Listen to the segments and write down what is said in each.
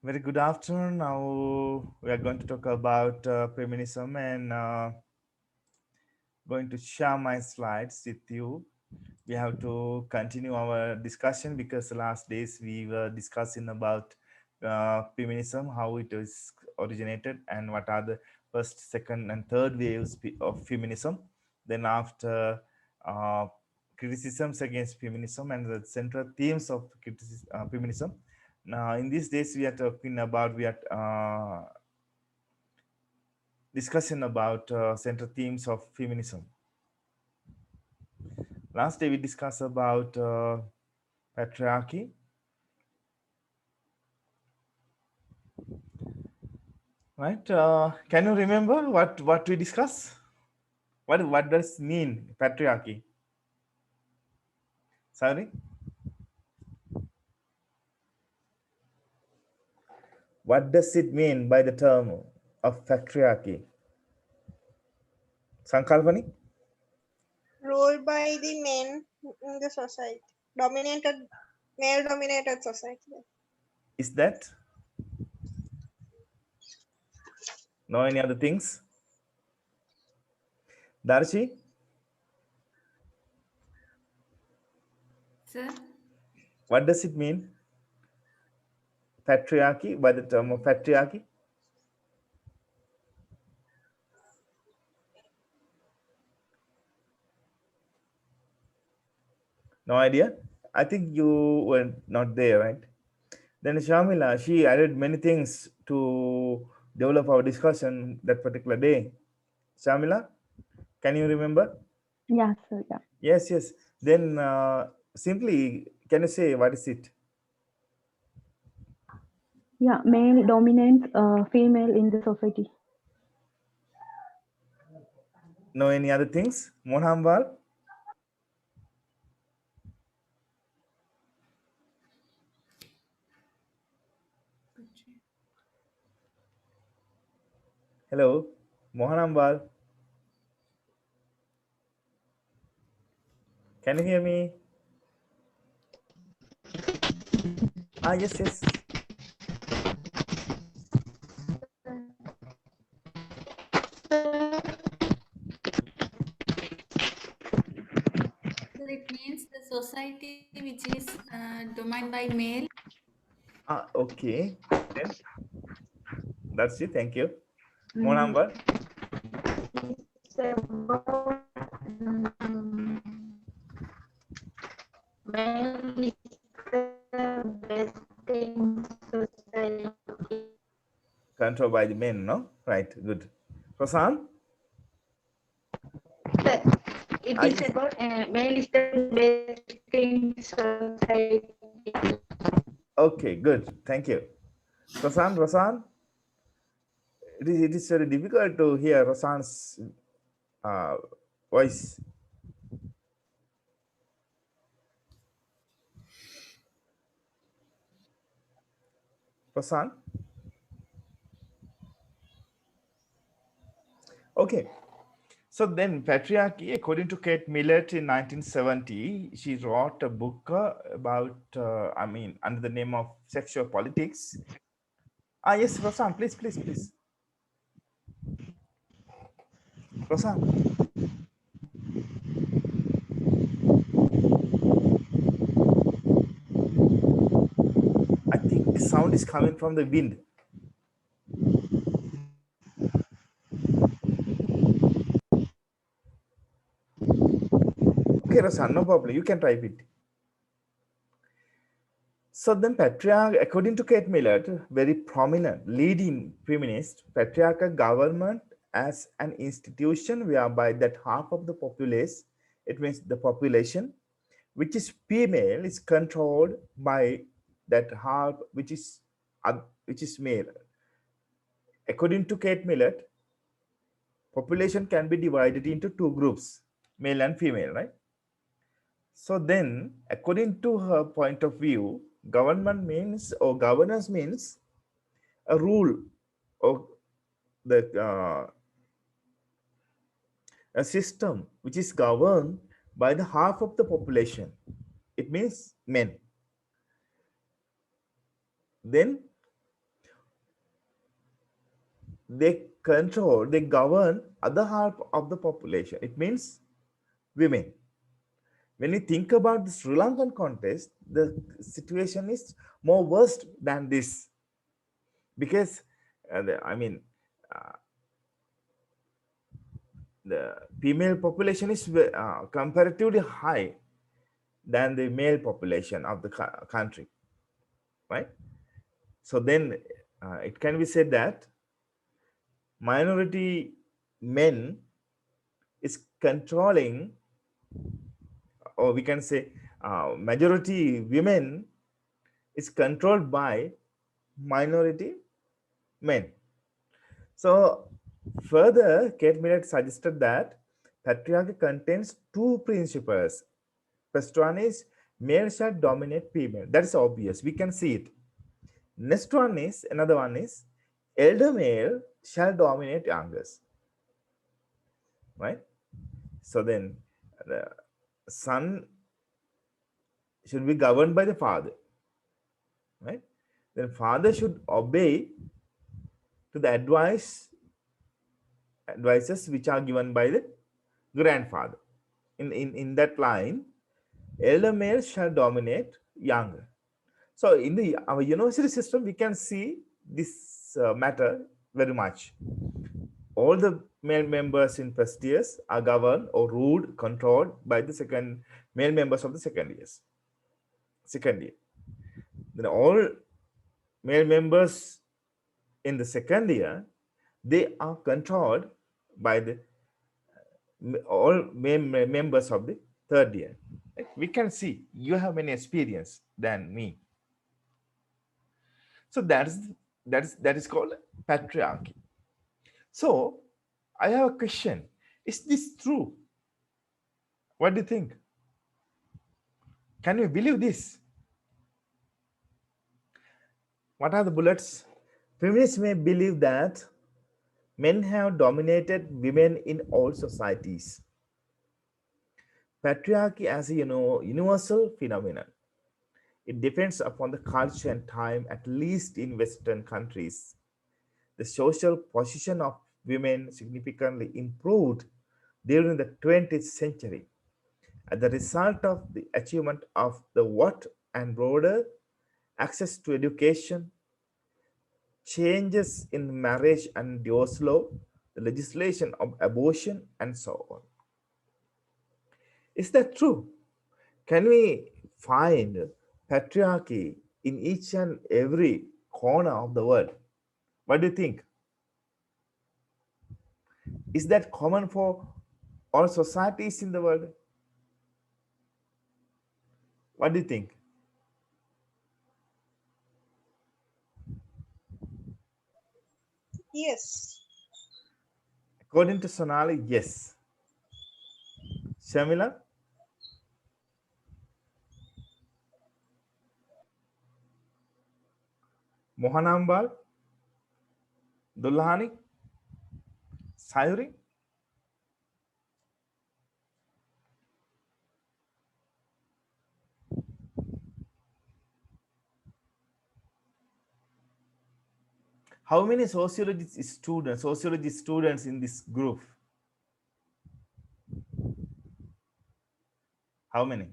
Very good afternoon. Now we are going to talk about feminism and going to share my slides with you. We have to continue our discussion because the last days we were discussing about feminism, how it is originated, and what are the first, second, and third waves of feminism. Then after uh, criticisms against feminism and the central themes of feminism. Now, in these days, we are talking about we are discussing about central themes of feminism. Last day we discussed about patriarchy, right? Can you remember what we discussed? What does mean patriarchy? Sorry, what does it mean by the term of patriarchy? Sankalpani, Ruled by the men in the society, dominated, male-dominated society. is that no any other things? Darshi, Sir, what does it mean patriarchy by the term of patriarchy? No idea. I think you were not there, right? Then Shamila, she added many things to develop our discussion that particular day. Shamila, can you remember? Yeah, sir. Yeah. Yes, yes. Then simply, can you say what is it? Yeah, male dominates female in the society. No, any other things? Monhambal? Hello, Mohanambal. Can you hear me? Ah, yes, yes. so it means the society which is dominated by male. Ah, okay. Then that's it. Thank you. Mm, Monhambal. It's about male is the best in society. Controlled by the men, no? Right, good. Prasan? The- It Ah, is yes. about male is the best in society. Okay, good. Thank you. Prasan, it is very difficult to hear Prasan's uh, voice. Prasan? Okay. So then patriarchy, according to Kate Millett in 1970, she wrote a book about, under the name of sexual politics. Ah, yes, Prasan, please, please, please. Prasan, I think sound is coming from the wind. Okay, Prasan, no problem. You can type it. So then according to Kate Millett, very prominent leading feminist, patriarchal government as an institution whereby that half of the populace, it means the population, which is female, is controlled by that half which is male. According to Kate Millett, population can be divided into two groups, male and female, right? So then, according to her point of view, government means or governance means a rule or the a system which is governed by the half of the population. It means men. Then they govern other half of the population. It means women. When you think about the Sri Lankan context, the situation is more worse than this because, I mean, uh, the female population is comparatively high than the male population of the country, right? So then it can be said that minority men is controlling, or we can say majority women is controlled by minority men. So further, Kate Millett suggested that patriarchy contains two principles. First one is male shall dominate female. That is obvious. We can see it. Next one is, another one is elder male shall dominate youngest. Right? So then the son should be governed by the father. Right? Then father should obey to the advices which are given by the grandfather. In that line, elder male shall dominate younger. So in our university system, we can see this matter very much. All the male members in first years are governed or ruled, controlled by the male members of the second year. Then all male members in the second year, they are controlled by the all members of the third year. We can see you have many experience than me. So that is called patriarchy. So I have a question. Is this true? What do you think? Can you believe this? What are the bullets? Feminists may believe that men have dominated women in all societies. Patriarchy as a universal phenomenon. It depends upon the culture and time, at least in Western countries. The social position of women significantly improved during the 20th century as a result of the achievement of the what and broader access to education, changes in marriage and divorce law, the legislation of abortion, and so on. Is that true? Can we find patriarchy in each and every corner of the world? What do you think? Is that common for all societies in the world? What do you think? Yes. According to Sonali, yes. Shamila? Mohanambal? Dullahani? Sayuri? How many sociology students in this group? How many?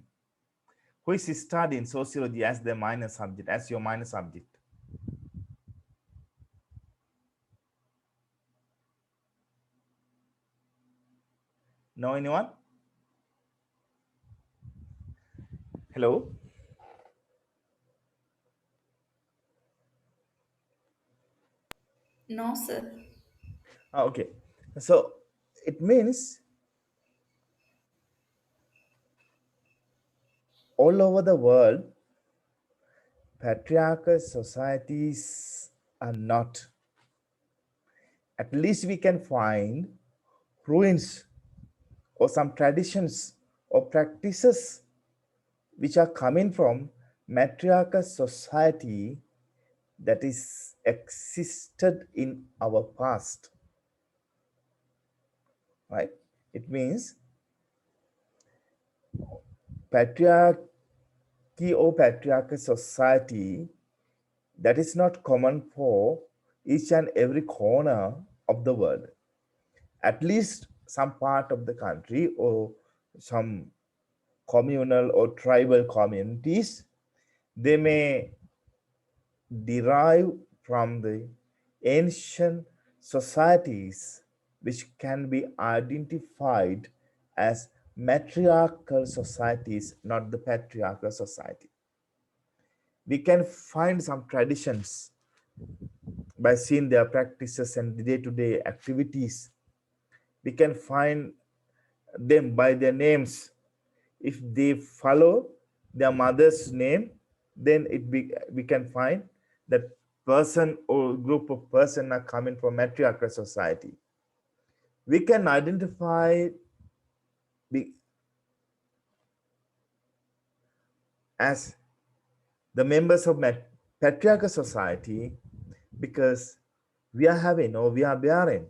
Who is studying sociology as their minor subject, as your minor subject? Know anyone? Hello? No, sir. Okay. So it means all over the world, patriarchal societies are not. At least we can find ruins or some traditions or practices which are coming from matriarchal society that is existed in our past, right? It means patriarchy or patriarchal society that is not common for each and every corner of the world. At least some part of the country or some communal or tribal communities, they may derive from the ancient societies which can be identified as matriarchal societies, not the patriarchal society. We can find some traditions by seeing their practices and day-to-day activities. We can find them by their names. If they follow their mother's name, then we can find that person or group of person are coming from matriarchal society. We can identify as the members of patriarchal society because we are having or we are bearing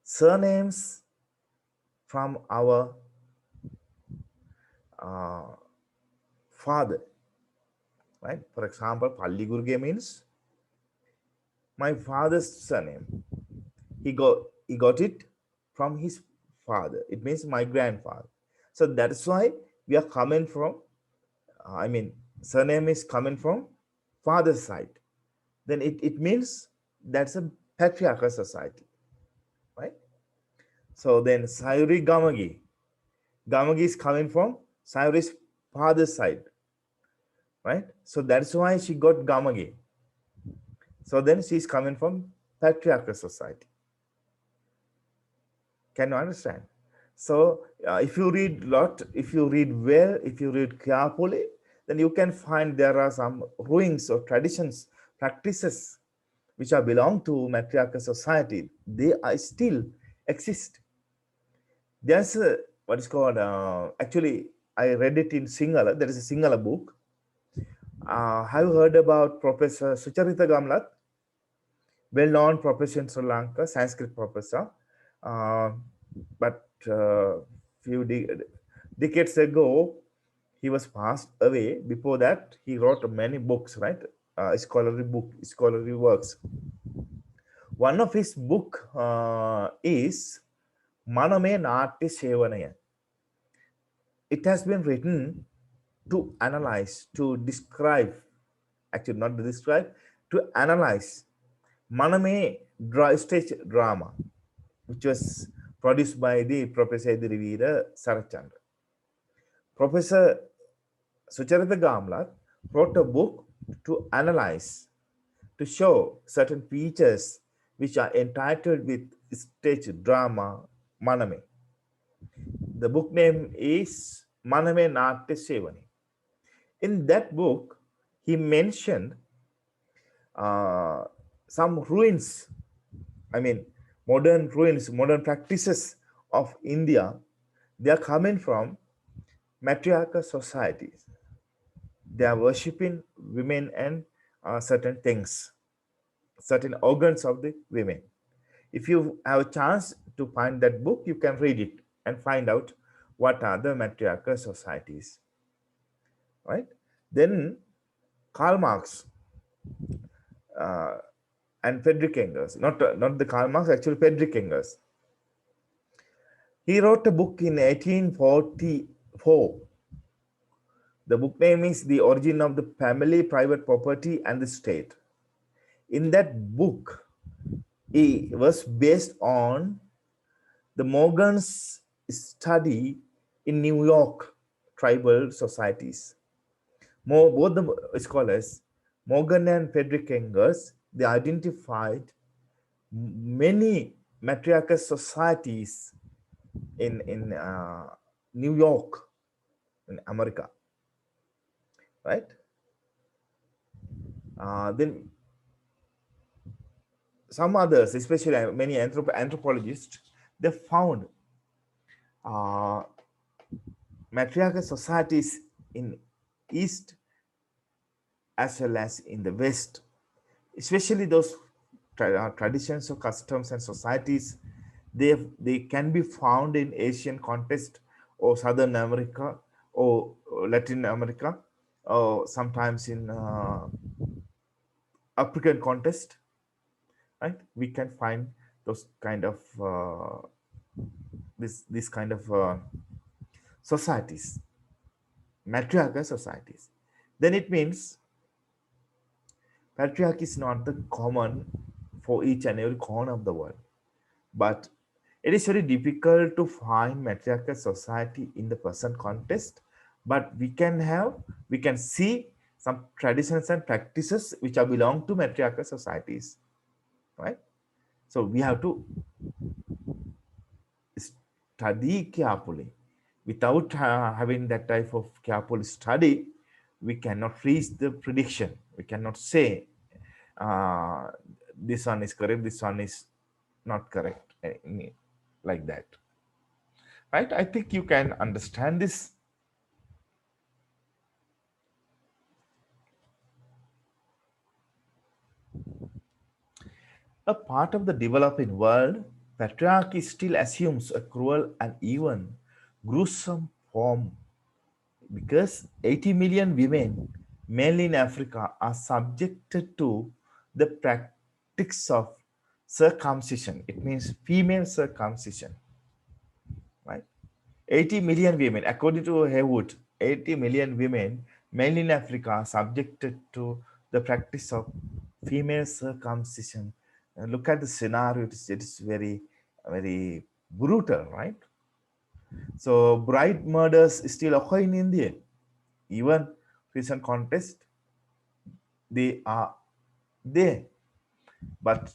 surnames from our uh, father, right? For example, Palligurge means my father's surname. He got it from his father. It means my grandfather. So that's why we are coming from. Surname is coming from father's side. Then it means that's a patriarchal society, right? So then Sayuri Gamagi. Gamagi is coming from Sayuri's father's side, right? So that's why she got Gamagi. So then she's coming from patriarchal society. Can you understand? So if you read lot, if you read well, if you read carefully, then you can find there are some ruins or traditions, practices which are belong to matriarchal society. They are still exist. There's what is called actually I read it in Sinhala. There is a Sinhala book. Have you heard about Professor Sucharita Gamlat? Well-known professor in Sri Lanka, Sanskrit professor. But few decades ago, he was passed away. Before that, he wrote many books, right? Scholarly works. One of his book is Maname Natya Sevanaya. It has been written to analyze, to describe, actually not to describe, to analyze Maname stage drama, which was produced by the Professor Edirivira Sarachandra. Professor Sucharita Gamla wrote a book to analyze, to show certain features which are entitled with stage drama Maname. The book name is Maname Natya Sevani. In that book, he mentioned some ruins, modern ruins, modern practices of India. They are coming from matriarchal societies. They are worshipping women and certain things, certain organs of the women. If you have a chance to find that book, you can read it and find out what are the matriarchal societies, right? Then Karl Marx and Friedrich Engels, not the Karl Marx, actually Friedrich Engels. He wrote a book in 1844. The book name is The Origin of the Family, Private Property and the State. In that book, it was based on the Morgan's study in New York tribal societies. Both the scholars, Morgan and Friedrich Engels, they identified many matriarchal societies in New York, in America, right? Then some others, especially many anthropologists, they found matriarchal societies in East as well as in the West, especially those traditions or customs and societies. They can be found in Asian context or Southern America or Latin America or sometimes in African context, right? We can find those kind of this kind of societies, matriarchal societies. Then it means patriarchy is not the common for each and every corner of the world, but it is very difficult to find matriarchal society in the present context. But we can see some traditions and practices which are belong to matriarchal societies, right? So we have to study carefully. Without having that type of careful study, we cannot reach the prediction. We cannot say uh, this one is correct, this one is not correct, like that, right? I think you can understand this. A part of the developing world, patriarchy still assumes a cruel and even gruesome form because 80 million women, mainly in Africa, are subjected to the practice of circumcision. It means female circumcision, right? 80 million women, according to Haywood, 80 million women, mainly in Africa, are subjected to the practice of female circumcision. Look at the scenario, it is very, very brutal, right? So, bride murders still occur in India. Even recent context, they are there, but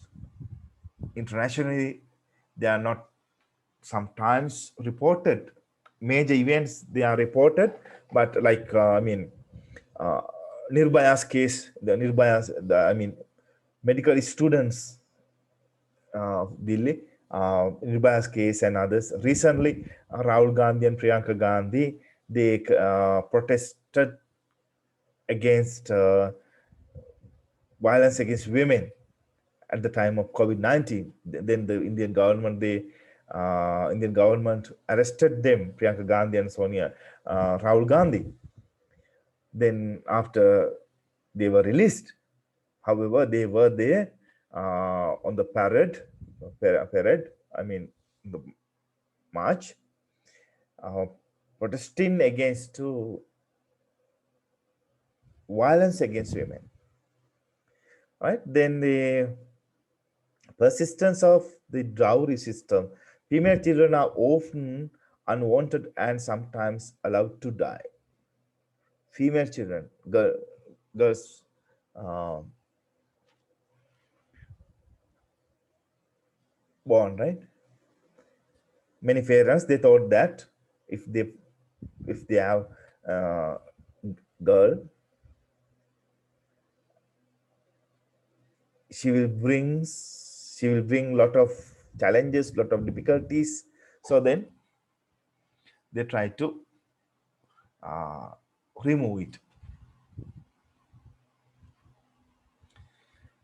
internationally, they are not sometimes reported. Major events they are reported, but like uh, Nirbaya's case, the Nirbaya's, medical students of Delhi, Nirbaya's case and others. Recently, Rahul Gandhi and Priyanka Gandhi, they protested against violence against women at the time of COVID-19. Then the Indian government arrested them, Priyanka Gandhi and Sonia Rahul Gandhi. Then after they were released, however, they were there on the parade. I mean, the march, uh, protesting against violence against women. Right? Then the persistence of the dowry system. Female children are often unwanted and sometimes allowed to die. Female children, girls, uh, born, right? Many parents they thought that if they have girl, she will bring lot of challenges, lot of difficulties. So then they try to uh, remove it.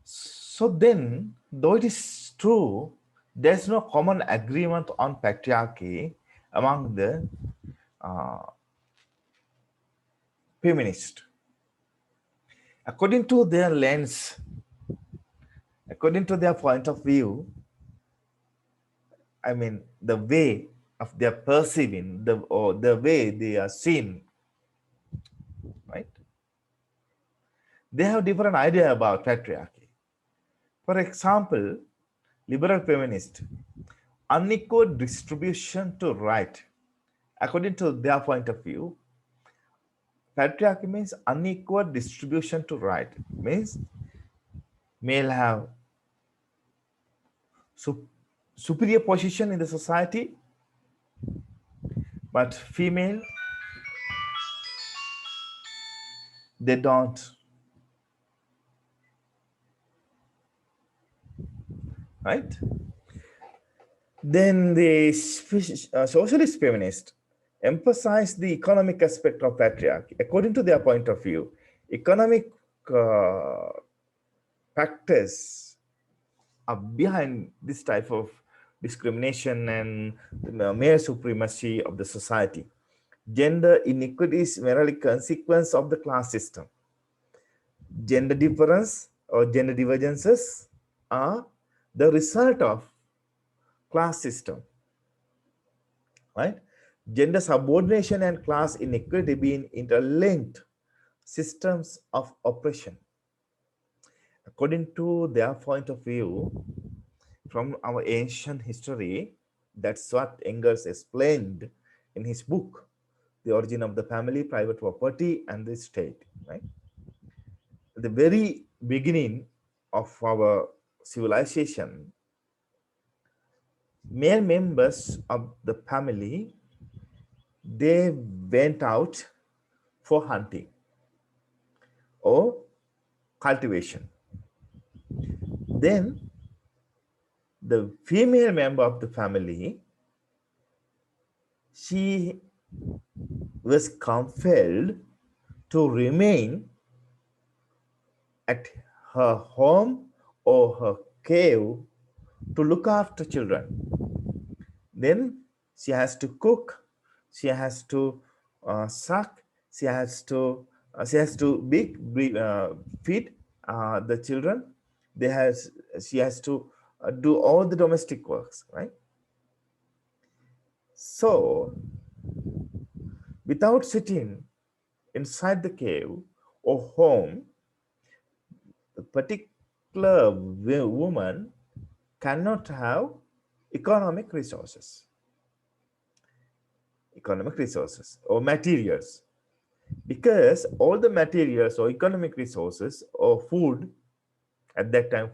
So then, though it is true, there's no common agreement on patriarchy among the uh, feminists. According to their lens, according to their point of view, I mean, the way of their perceiving, or the way they are seen, right? They have different idea about patriarchy. For example, liberal feminist, unequal distribution to right. According to their point of view, patriarchy means unequal distribution to right. Means male have superior position in the society, but female they don't. Right? Then the socialist feminist emphasize the economic aspect of patriarchy. According to their point of view, economic uh, factors are behind this type of discrimination and male supremacy of the society. Gender inequity is merely consequence of the class system. Gender difference or gender divergences are the result of class system, right? Gender subordination and class inequality being interlinked systems of oppression. According to their point of view, from our ancient history, that's what Engels explained in his book, The Origin of the Family, Private Property, and the State, right? At the very beginning of our civilization, male members of the family, they went out for hunting or cultivation. Then the female member of the family, she was compelled to remain at her home or her cave to look after children. Then she has to cook, she has to suck, she has to feed the children. She has to do all the domestic works, right? So without sitting inside the cave or home, the particular woman cannot have economic resources, or materials, because all the materials or economic resources or food, at that time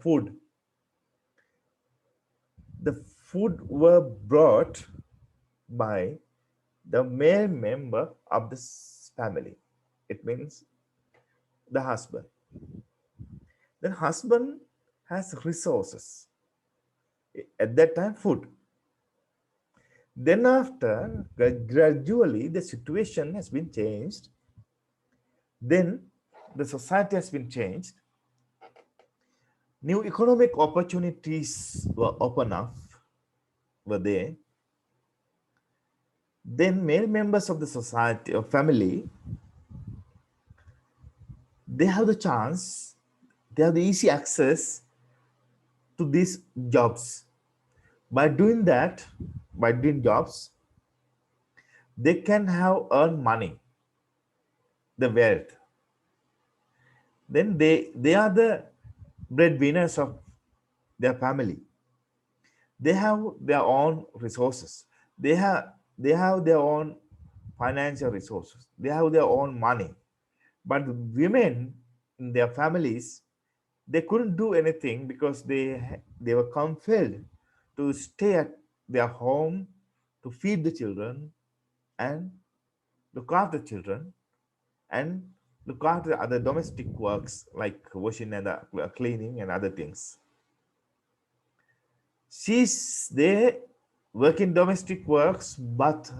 the food were brought by the male member of the family. It means the husband. Then husband has resources, at that time food. Then after, gradually the situation has been changed. Then the society has been changed. New economic opportunities were open up, were there. Then male members of the society or family, they have the chance, they have the easy access to these jobs. By doing that, by doing jobs, they can have earn money, the wealth. Then they are the breadwinners of their family. They have their own resources. They have their own financial resources. They have their own money. But the women in their families, they couldn't do anything because they were compelled to stay at their home to feed the children and look after the children and look after other domestic works like washing and cleaning and other things. She's there working domestic works, but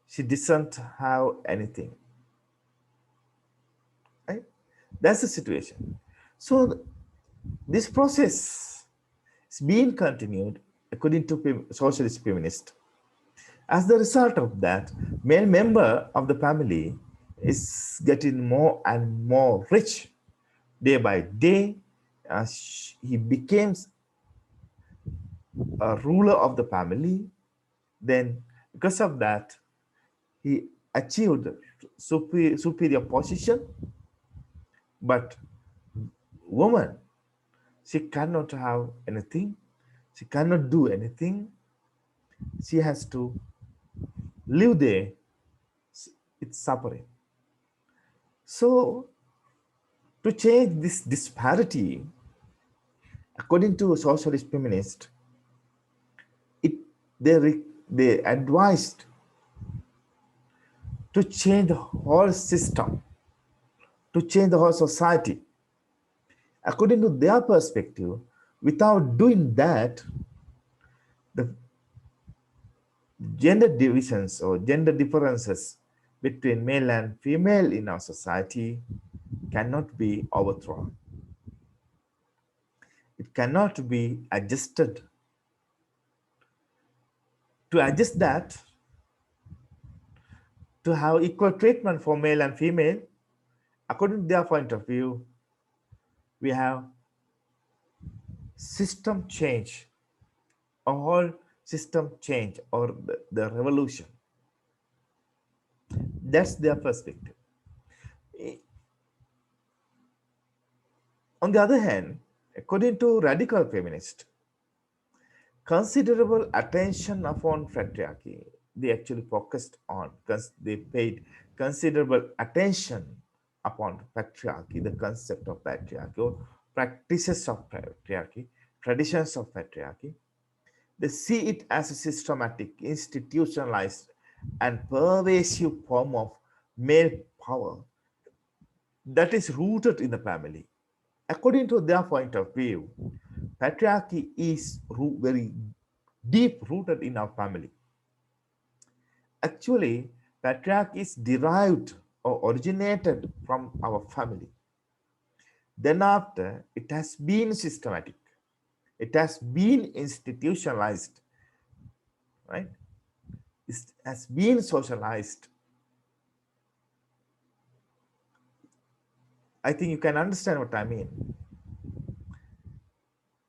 she doesn't have anything. Right? That's the situation. So this process is being continued according to socialist feminists. As the result of that, male member of the family is getting more and more rich day by day. He becomes a ruler of the family. Then, because of that, he achieved superior position. But woman, she cannot have anything. She cannot do anything. She has to live there. It's suffering. So, to change this disparity, according to socialist feminists, it they advised to change the whole system, to change the whole society. According to their perspective, without doing that, the gender divisions or gender differences between male and female in our society cannot be overthrown. It cannot be adjusted. To adjust that, to have equal treatment for male and female, according to their point of view, we have system change or system change or the revolution. That's their perspective. On the other hand, according to radical feminists, considerable attention upon patriarchy. They actually focused on, they paid considerable attention upon patriarchy, the concept of patriarchy, or practices of patriarchy, traditions of patriarchy. They see it as a systematic, institutionalized, and pervasive form of male power that is rooted in the family. According to their point of view, patriarchy is very deep rooted in our family. Actually, patriarchy is derived or originated from our family. Then after, it has been systematic. It has been institutionalized, right? It has been socialized. I think you can understand what I mean.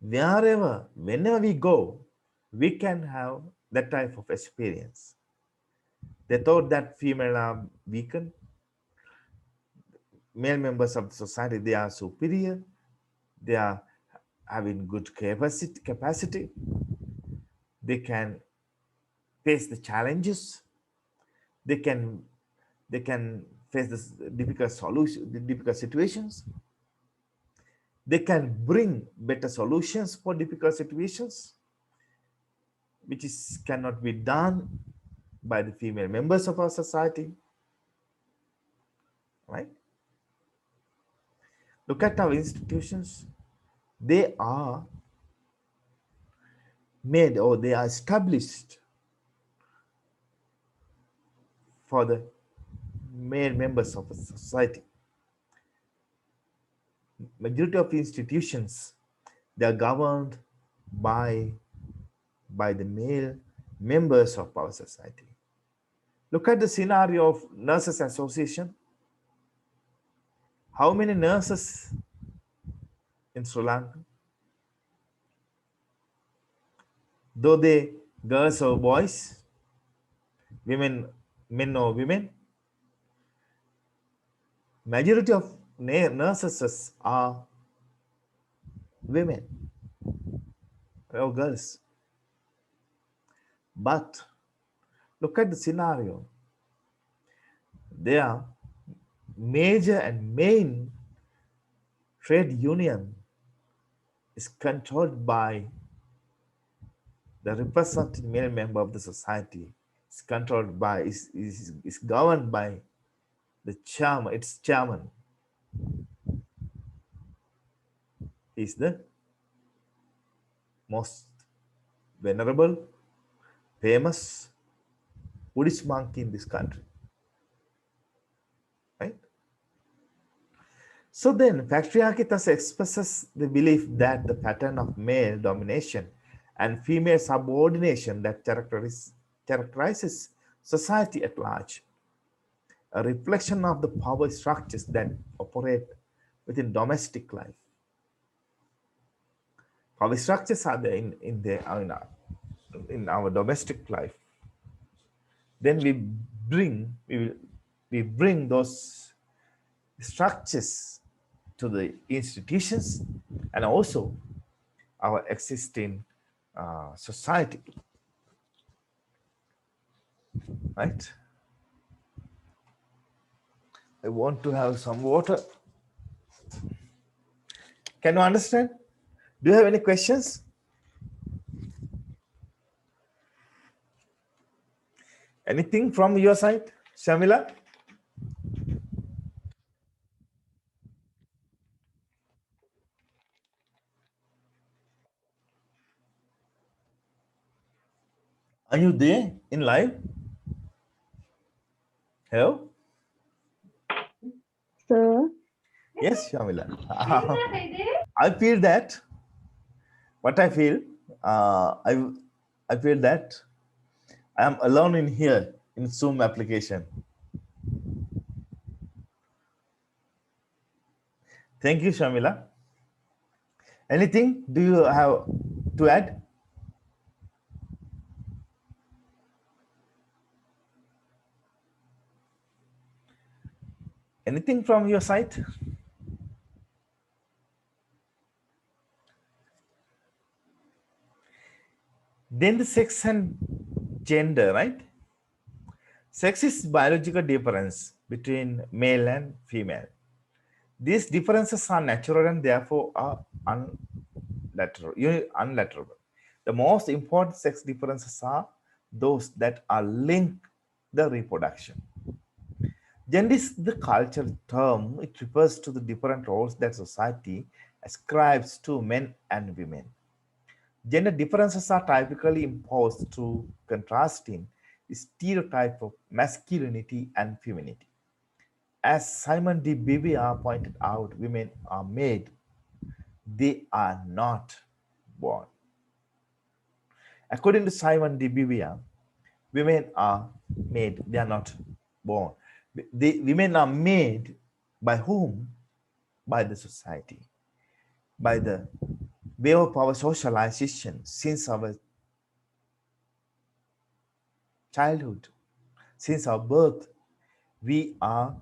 Whenever we go, we can have that type of experience. They thought that female are weakened, male members of the society, they are superior, they are having good capacity, they can face the challenges, they can face the difficult situations, they can bring better solutions for difficult situations, which is cannot be done by the female members of our society, right? Look at our institutions. They are made or they are established for the male members of a society. Majority of institutions, they are governed by the male members of our society. Look at the scenario of nurses association. How many nurses in Sri Lanka? Though they girls or boys, women, men or women, majority of nurses are women or girls. But look at the scenario. Their major and main trade union is controlled by the representative male member of the society. Is controlled by, is governed by the chairman, its chairman. Is the most venerable, famous Buddhist monk in this country, right? So then, patriarchy thus expresses the belief that the pattern of male domination and female subordination that characterizes society at large, a reflection of the power structures that operate within domestic life. Power structures are there in our domestic life. Then we bring those structures to the institutions and also our existing society, right? I want to have some water. Can you understand? Do you have any questions? Anything from your side, Shamila? Are you there in live? Hello? Sir, Yes, Shamila. I feel that what I feel, I feel that I am alone in here in Zoom application. Thank you, Shamila. Anything do you have to add? Anything from your side? Then the sex and gender, right? Sex is biological difference between male and female. These differences are natural and therefore are unletterable. The most important sex differences are those that are linked the reproduction. Gender is the cultural term. It refers to the different roles that society ascribes to men and women. Gender differences are typically imposed through contrasting stereotype of masculinity and femininity. As Simon de Beauvoir pointed out, women are made, they are not born. According to Simon de Beauvoir, women are made, they are not born. Women are made by whom? By the society, by the way of our socialization since our childhood, since our birth. We are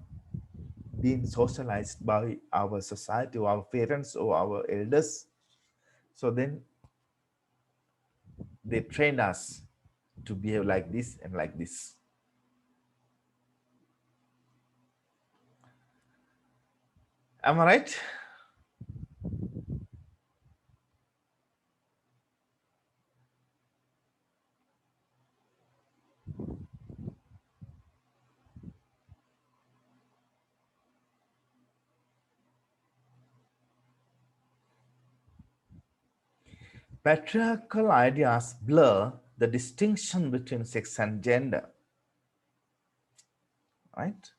being socialized by our society or our parents or our elders. So then they train us to behave like this and like this. Am I right? Patriarchal ideas blur the distinction between sex and gender, right?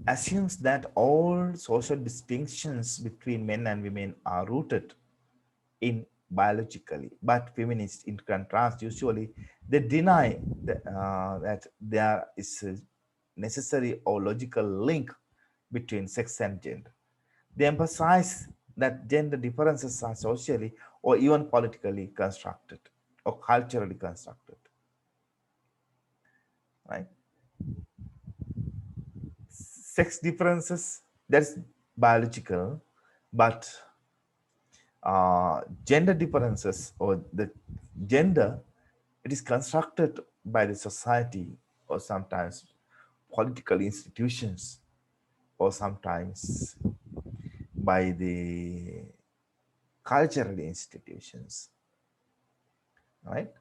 Assumes that all social distinctions between men and women are rooted in biologically, but feminists, in contrast, usually they deny that there is a necessary or logical link between sex and gender. They emphasize that gender differences are socially or even politically constructed or culturally constructed, right? Sex differences, that's biological, but gender differences or the gender, it is constructed by the society or sometimes political institutions or sometimes by the cultural institutions, right?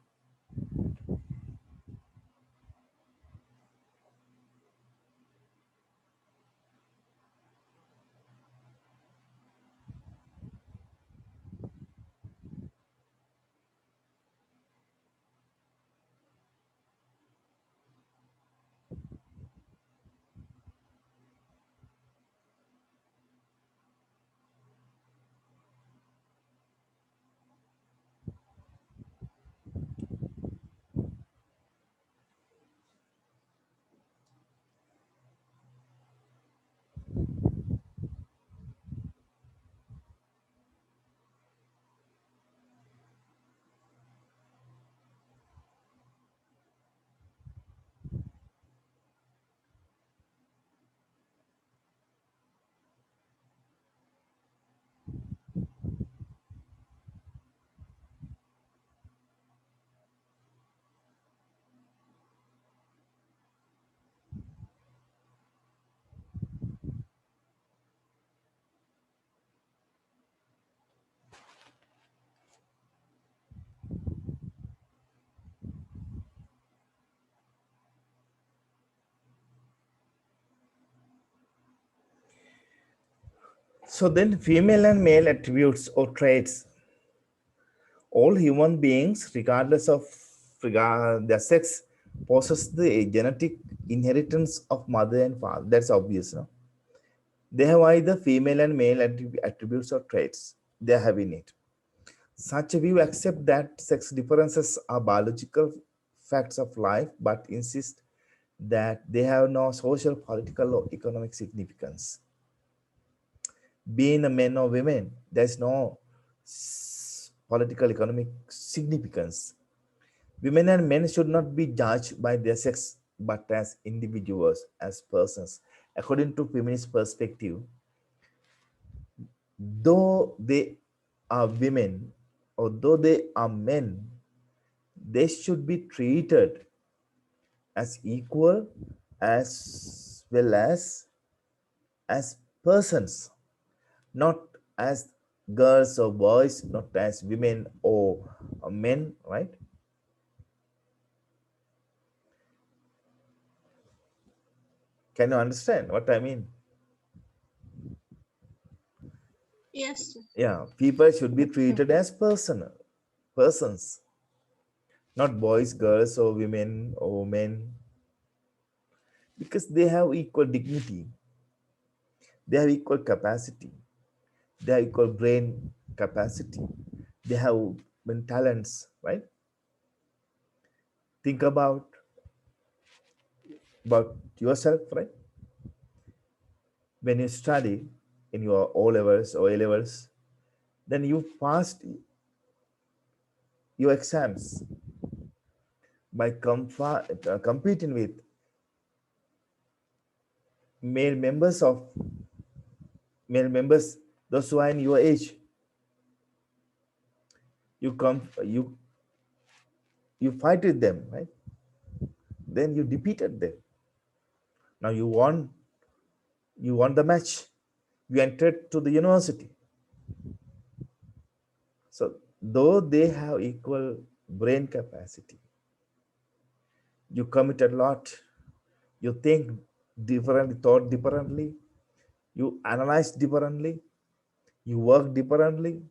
So then female and male attributes or traits, all human beings, regardless of their sex, possess the genetic inheritance of mother and father. That's obvious, no? They have either female and male attributes or traits. They have in it. Such a view accept that sex differences are biological facts of life, but insist that they have no social, political, or economic significance. Being a man or women, there's no political economic significance. Women and men should not be judged by their sex, but as individuals, as persons. According to feminist perspective, though they are women or though they are men, they should be treated as equal as well as persons, not as girls or boys, not as women or men, right? Can you understand what I mean? Yes. Yeah, people should be treated as persons, not boys, girls, or women or men, because they have equal dignity, they have equal capacity, they have equal brain capacity, they have talents, right? Think about yourself, right? When you study in your O levels or A levels, then you passed your exams by competing with male members of male members, those who are in your age. You fight with them, right? Then you defeated them. Now you won the match. You entered to the university. So though they have equal brain capacity, you committed a lot. You think differently, thought differently, you analyze differently, you work differently,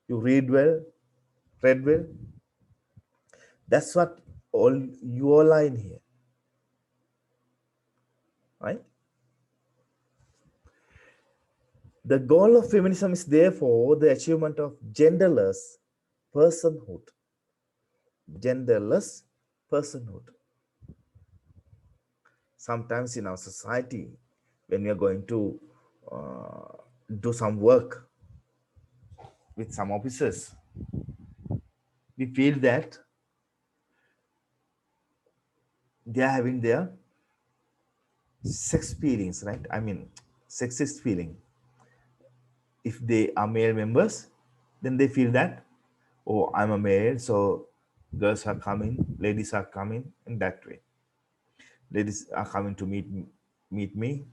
you read well. That's what all you all are in here, right? The goal of feminism is therefore the achievement of genderless personhood. Genderless personhood. Sometimes in our society, when we are going to uh, do some work with some officers, we feel that they are having their sex feelings, right? I mean, sexist feeling. If they are male members, then they feel that, oh, I'm a male, so girls are coming, ladies are coming in that way. Ladies are coming to meet me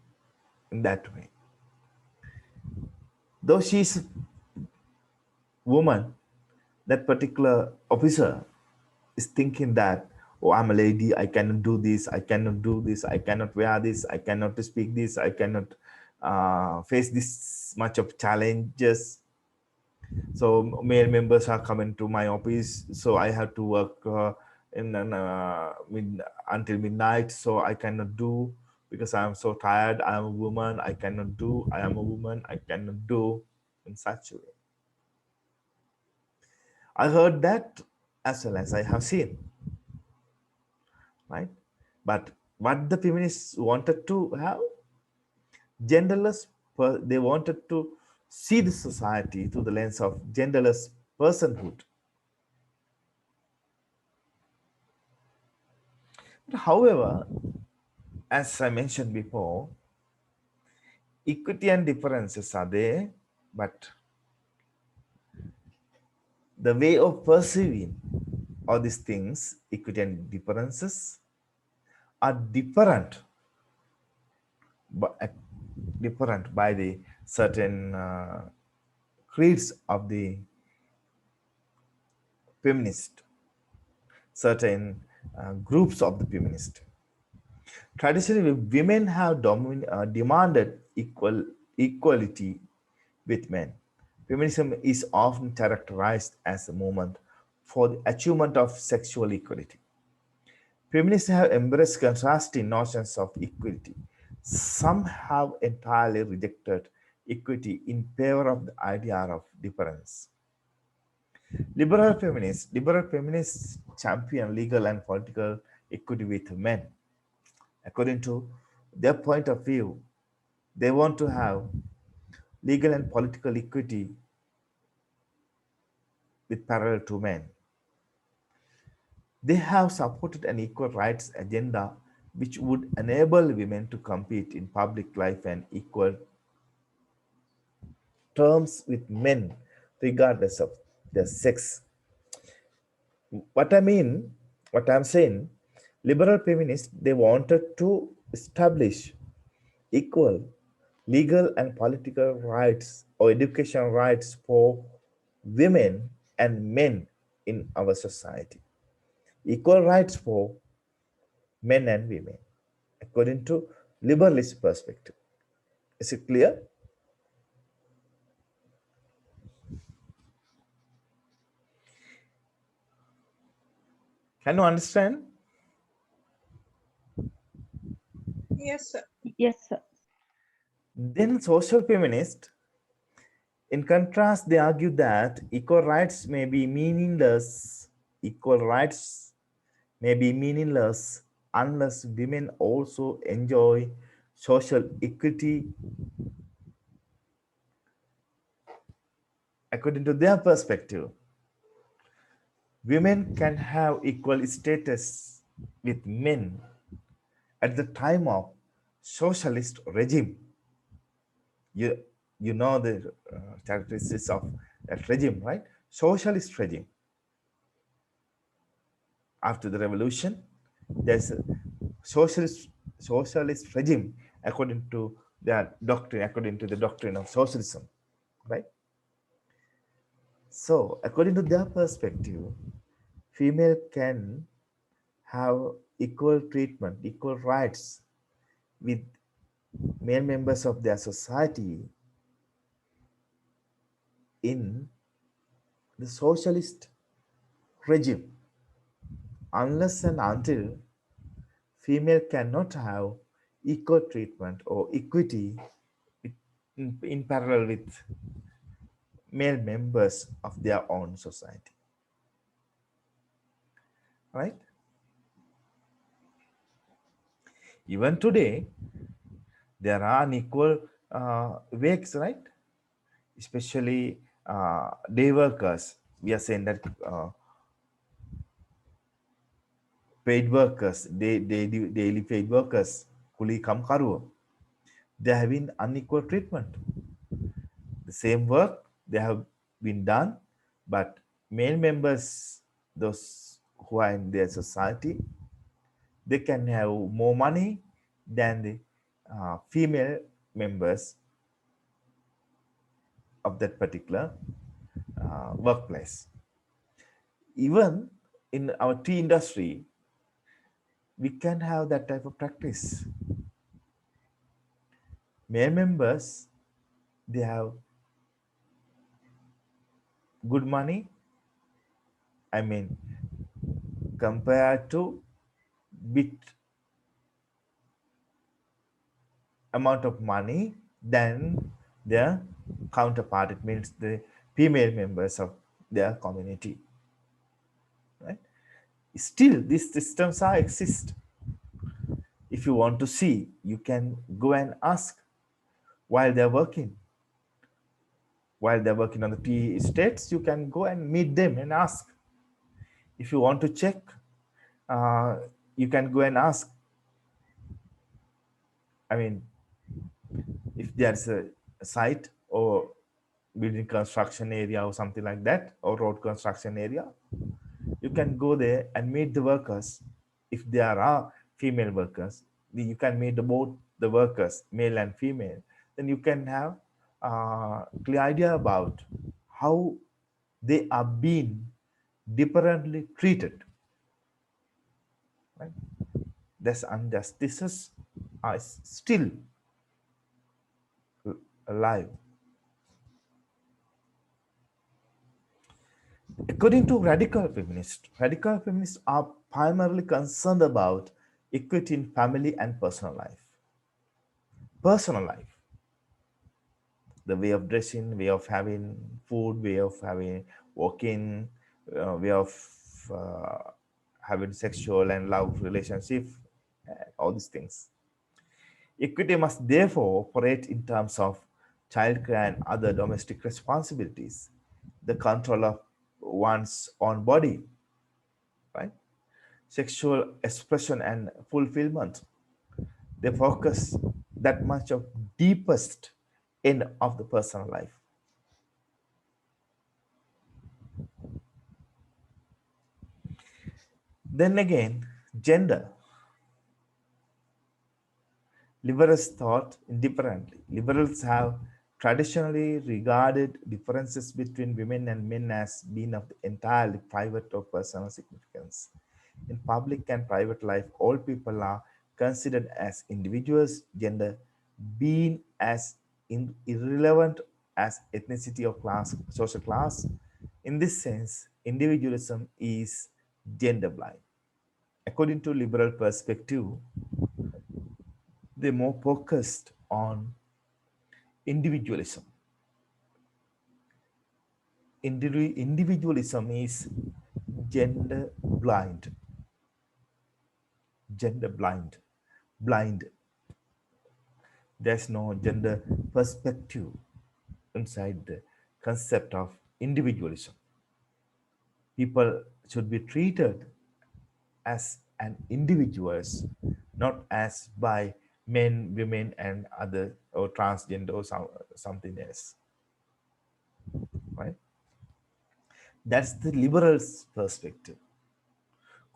in that way. Though she's a woman, that particular officer is thinking that, oh, I'm a lady, I cannot do this, I cannot do this, I cannot wear this, I cannot speak this, I cannot face this much of challenges. So male members are coming to my office, so I have to work until midnight, so I cannot do because I'm so tired. I'm a woman, I cannot do. I am a woman, I cannot do, in such a way. I heard that as well as I have seen, right? But what the feminists wanted to have, genderless, they wanted to see the society through the lens of genderless personhood. However, as I mentioned before, equity and differences are there, but the way of perceiving all these things, equity and differences, are different, but different by the certain creeds of the feminist, certain groups of the feminist. Traditionally, women have demanded equality with men. Feminism is often characterized as a movement for the achievement of sexual equality. Feminists have embraced contrasting notions of equality. Some have entirely rejected equity in favor of the idea of difference. Liberal feminists champion legal and political equity with men. According to their point of view, they want to have legal and political equity with parallel to men. They have supported an equal rights agenda which would enable women to compete in public life and equal terms with men, regardless of their sex. What I mean, what I'm saying, liberal feminists, they wanted to establish equal legal and political rights or education rights for women and men in our society. Equal rights for men and women, according to liberalist perspective. Is it clear? Can you understand? Yes, sir. Yes, sir. Then social feminists, in contrast, they argue that equal rights may be meaningless. Equal rights may be meaningless unless women also enjoy social equity according to their perspective. Women can have equal status with men at the time of socialist regime. You, you know the characteristics of that regime, right? Socialist regime. After the revolution, there's a socialist regime according to their doctrine, according to the doctrine of socialism, right? So according to their perspective, female can have equal treatment, equal rights with male members of their society in the socialist regime, unless and until female cannot have equal treatment or equity in parallel with male members of their own society, right? Even today, there are unequal wakes, right? Especially day workers. We are saying that paid workers, daily paid workers, kuli kam karuwa, they are having unequal treatment. The same work they have been done, but male members, those who are in their society, they can have more money than the female members of that particular workplace. Even in our tea industry, we can have that type of practice. Male members, they have good money. I mean, compared to bit amount of money than their counterpart. It means the female members of their community. Right? Still, these systems are exist. If you want to see, you can go and ask while they're working. While they're working on the tea estates, you can go and meet them and ask. If you want to check, uh, you can go and ask. I mean, if there's a site or building construction area or something like that, or road construction area, you can go there and meet the workers. If there are female workers, you can meet both the workers, male and female. Then you can have a clear idea about how they are being differently treated. Right? These injustices are still alive. According to radical feminists are primarily concerned about equity in family and personal life. Personal life, the way of dressing, way of having food, way of having walking, way of uh, having sexual and love relationship, all these things. Equity must therefore operate in terms of childcare and other domestic responsibilities, the control of one's own body, right? Sexual expression and fulfillment. They focus that much of deepest end of the personal life. Then again, gender. Liberals thought indifferently. Liberals have traditionally regarded differences between women and men as being of the entirely private or personal significance. In public and private life, all people are considered as individuals, gender being as irrelevant as ethnicity or class, social class. In this sense, individualism is gender blind. According to liberal perspective, they more focused on individualism. Individualism is gender blind. Gender blind. Blind. There's no gender perspective inside the concept of individualism. People should be treated as an individuals, not as by men, women, and other or transgender or something else, right? That's the liberals' perspective.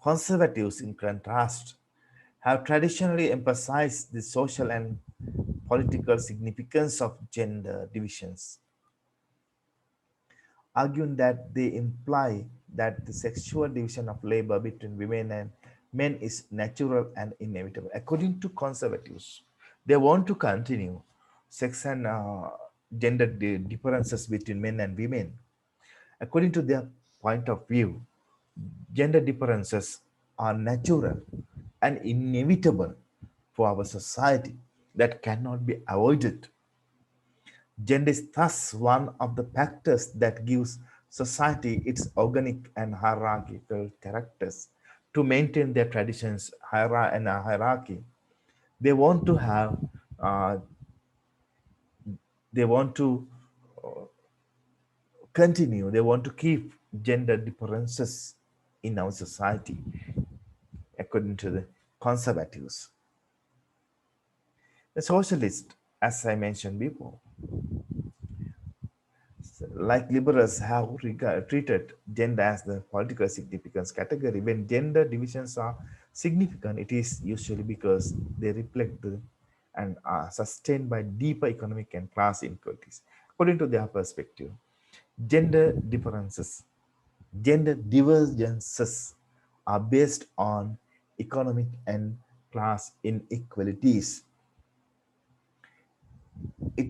Conservatives, in contrast, have traditionally emphasized the social and political significance of gender divisions, arguing that they imply that the sexual division of labor between women and men is natural and inevitable. According to conservatives, they want to continue sex and gender differences between men and women. According to their point of view, gender differences are natural and inevitable for our society that cannot be avoided. Gender is thus one of the factors that gives society its organic and hierarchical characters to maintain their traditions, and a hierarchy. They want to have, uh, they want to continue, they want to keep gender differences in our society, according to the conservatives. The socialists, as I mentioned before, like liberals have treated gender as the political significance category. When gender divisions are significant, it is usually because they reflect and are sustained by deeper economic and class inequalities. According to their perspective, gender differences, gender divergences are based on economic and class inequalities. It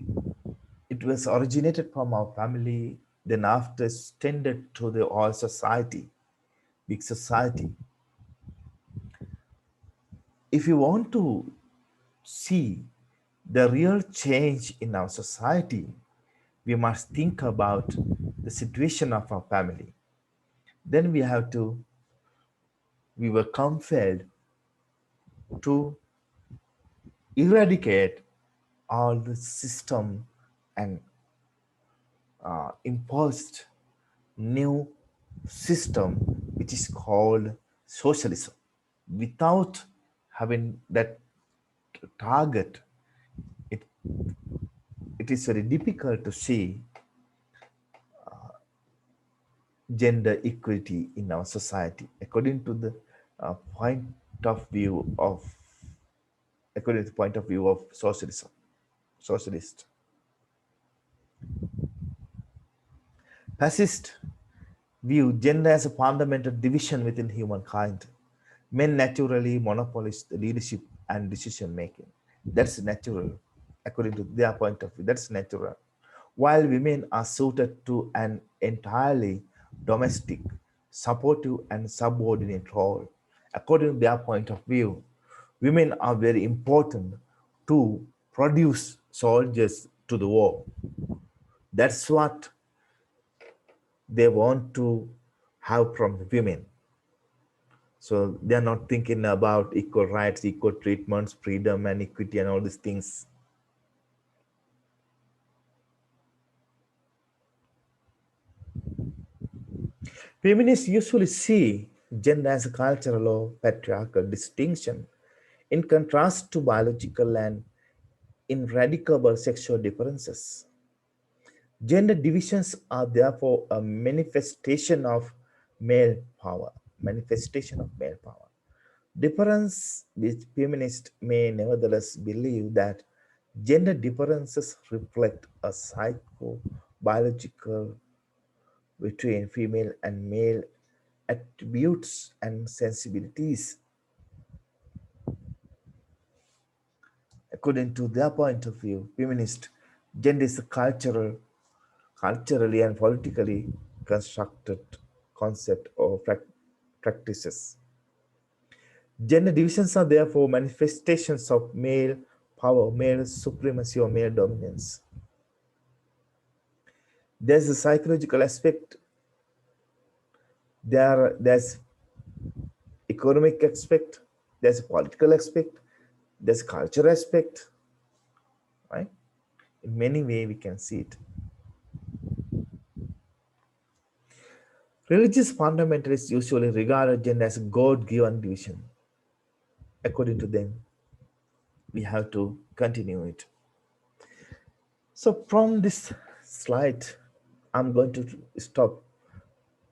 it was originated from our family, then after extended to the all society, big society. If you want to see the real change in our society, we must think about the situation of our family. Then we were compelled to eradicate all the system and imposed new system which is called socialism. Without having that target, it, it is very difficult to see gender equality in our society according to the point of view of according to the point of view of socialist. Fascist view gender as a fundamental division within humankind. Men naturally monopolize the leadership and decision making. That's natural, according to their point of view. That's natural. While women are suited to an entirely domestic, supportive, and subordinate role, according to their point of view, women are very important to produce soldiers to the war. That's what they want to have from the women. So they're not thinking about equal rights, equal treatments, freedom, and equity, and all these things. Feminists usually see gender as a cultural or patriarchal distinction in contrast to biological and ineradicable sexual differences. Gender divisions are therefore a manifestation of male power. Manifestation of male power. Difference which feminists may nevertheless believe that gender differences reflect a psycho-biological between female and male attributes and sensibilities. According to their point of view, feminist gender is a culturally and politically constructed concept or practices. Gender divisions are therefore manifestations of male power, male supremacy, or male dominance. There's a psychological aspect, there's economic aspect, there's a political aspect, there's a cultural aspect, right? In many ways we can see it. Religious fundamentalists usually regard gender as a God-given division. According to them, we have to continue it. So from this slide, I'm going to stop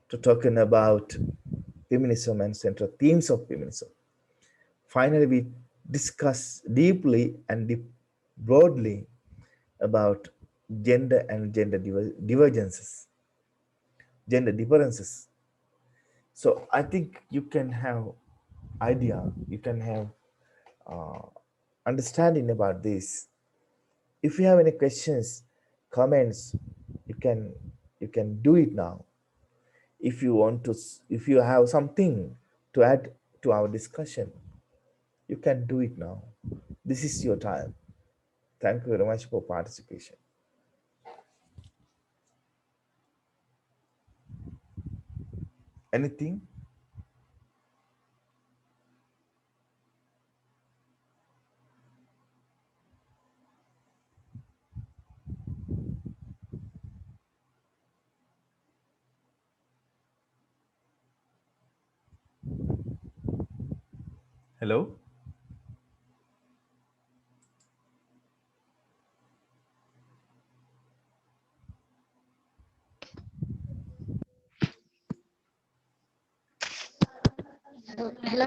to talking about feminism and central themes of feminism. Finally, we discuss deeply and broadly about gender and gender divergences, gender differences. So I think you can have idea, you can have uh, understanding about this. If you have any questions, comments, you can you can do it now. If you want to, if you have something to add to our discussion, you can do it now. This is your time. Thank you very much for participation. Anything? Hello? Hello.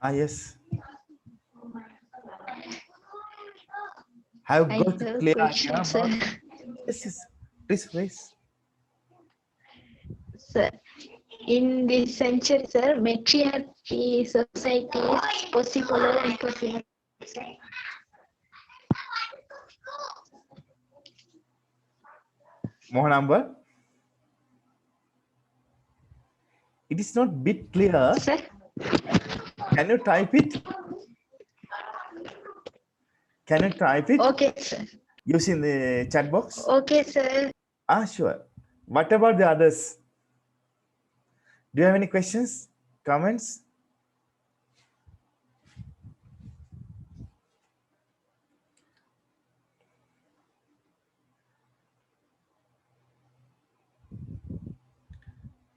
Ah, yes. Have I got a have a clear idea question, sir. about? Yes, yes. Please raise. Sir, in this century, sir, matriarchy society is possible or impossible? Sir? More number. It is not bit clear. Sir? Can you type it? Can you type it Okay, sir. using the chat box? Okay, sir. Ah, sure. What about the others? Do you have any questions, comments?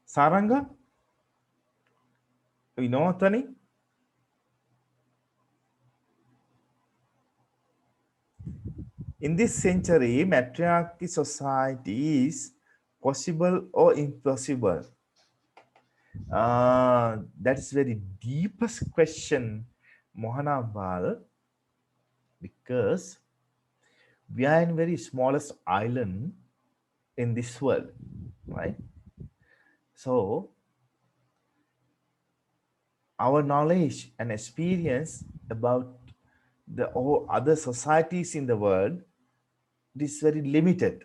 Saranga? You know, Tani? In this century, matriarchy society is possible or impossible? That is very deepest question, Mohana Bal, because we are in very smallest island in this world, right? So our knowledge and experience about the all other societies in the world is very limited.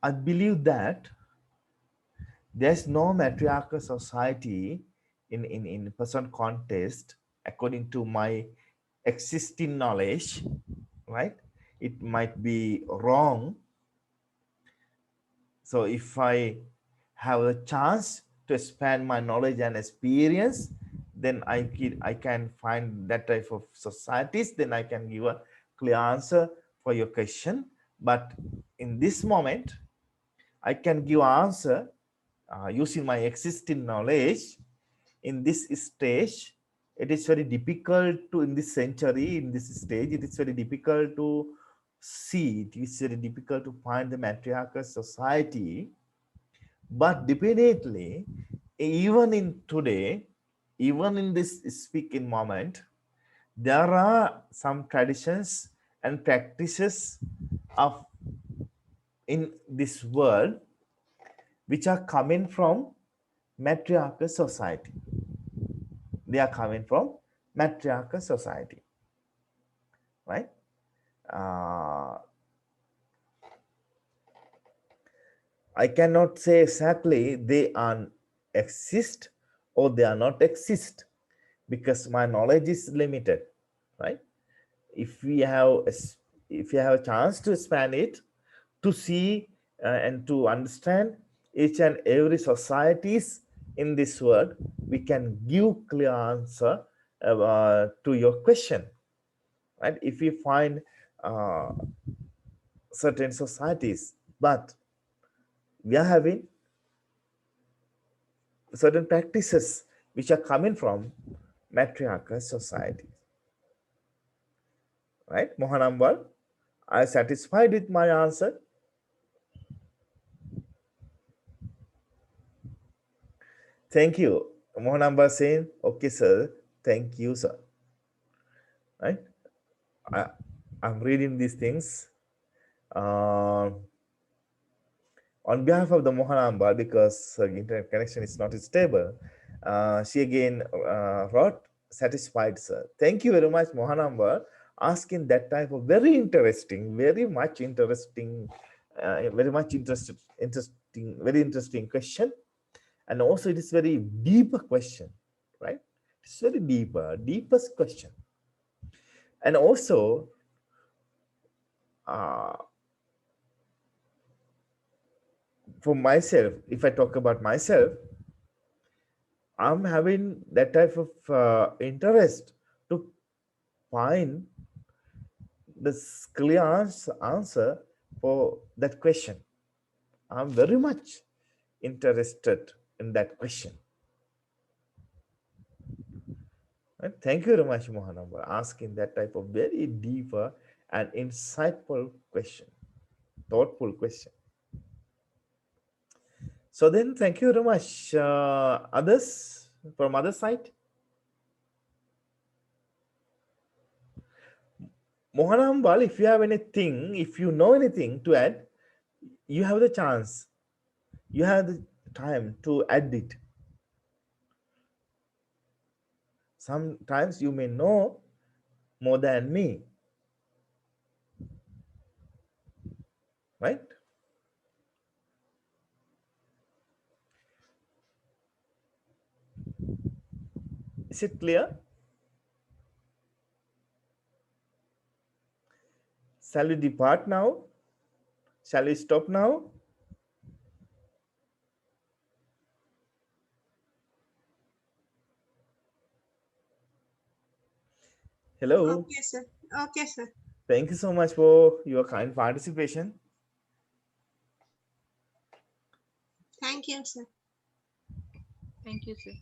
I believe that there's no matriarchal society in person context according to my existing knowledge, right? It might be wrong. So if I have a chance to expand my knowledge and experience, then I can find that type of societies, then I can give a clear answer for your question. But in this moment, I can give answer using my existing knowledge. In this stage, it is very difficult to, in this century, in this stage, it is very difficult to see, it is very difficult to find the matriarchal society. But definitely, even in today, even in this speaking moment, there are some traditions and practices of in this world which are coming from matriarchal society. They are coming from matriarchal society, right? uh, I cannot say exactly they are exist or they are not exist, because my knowledge is limited, right? If we have if you have a chance to expand it, to see and to understand each and every societies in this world, we can give clear answer to your question, right? If we find uh, certain societies, but we are having certain practices which are coming from matriarchal society, right? Mohanambal, are you satisfied with my answer? Thank you. Mohanambal saying, okay, sir. Thank you, sir. Right? I, I'm reading these things. Uh, on behalf of the Mohanambal, because internet connection is not stable, she again wrote, satisfied, sir. Thank you very much, Mohanambal, asking that type of very interesting, very much interesting, very interesting question. And also it is very deep question, right? It's very deepest question. And also, uh, for myself, if I talk about myself, I'm having that type of interest to find the clear answer for that question. I'm very much interested in that question. And thank you very much, Mohana, for asking that type of very deeper and insightful question, thoughtful question. So then, thank you very much. Others from other side, Mohanambal, if you have anything, if you know anything to add, you have the chance, you have the time to add it. Sometimes you may know more than me, right? Is it clear? Shall we depart now? Shall we stop now? Hello. Okay, sir. Okay, sir. Thank you so much for your kind participation. Thank you, sir. Thank you, sir.